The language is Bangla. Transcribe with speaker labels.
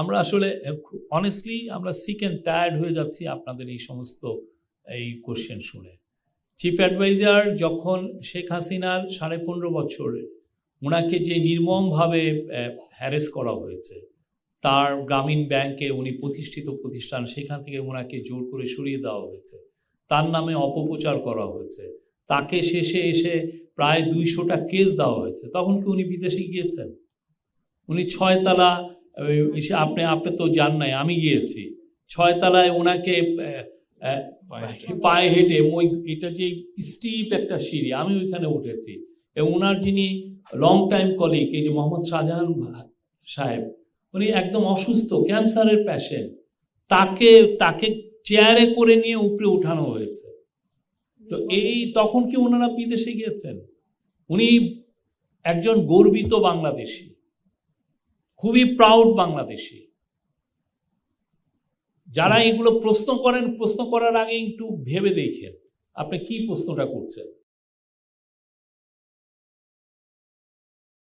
Speaker 1: আমরা আসলে অনেস্টলি আমরা সিক অ্যান্ড টায়ার্ড হয়ে যাচ্ছি আপনাদের এই সমস্ত এই কোশ্চেন শুনে। চিফ অ্যাডভাইজার যখন শেখ হাসিনার 15.5 বছরে ওনাকে যে নির্মমভাবে হ্যারেস করা হয়েছে, তার গ্রামীণ ব্যাংকে উনি প্রতিষ্ঠিত প্রতিষ্ঠান, সেখান থেকে ওনাকে জোর করে সরিয়ে দেওয়া হয়েছে, তার নামে অপপ্রচার করা হয়েছে, তাকে শেষে এসে প্রায় 200টা কেস দেওয়া হয়েছে, তখন কি উনি বিদেশে গিয়েছেন? উনি 6 তলা, আপনি তো যান নাই, আমি গিয়েছি 6 তলায় ওনাকে পায়ে হেঁটে, এটা যে স্টিপ একটা সিঁড়ি, আমি ওইখানে উঠেছি, এবং ওনার যিনি লং টাইম কলিগ, এই যে মোহাম্মদ শাহজাহান সাহেব, উনি একদম অসুস্থ ক্যান্সারের পেশেন্ট, তাকে চেয়ারে করে নিয়ে উপরে উঠানো হয়েছে। তো তখন কি ওনারা বিদেশে গিয়েছেন? উনি একজন গর্বিত বাংলাদেশী, খুবই প্রাউড বাংলাদেশী। যারা এগুলো প্রশ্ন করেন, প্রশ্ন করার আগে একটু ভেবে দেখেন আপনি কি প্রশ্নটা করছেন।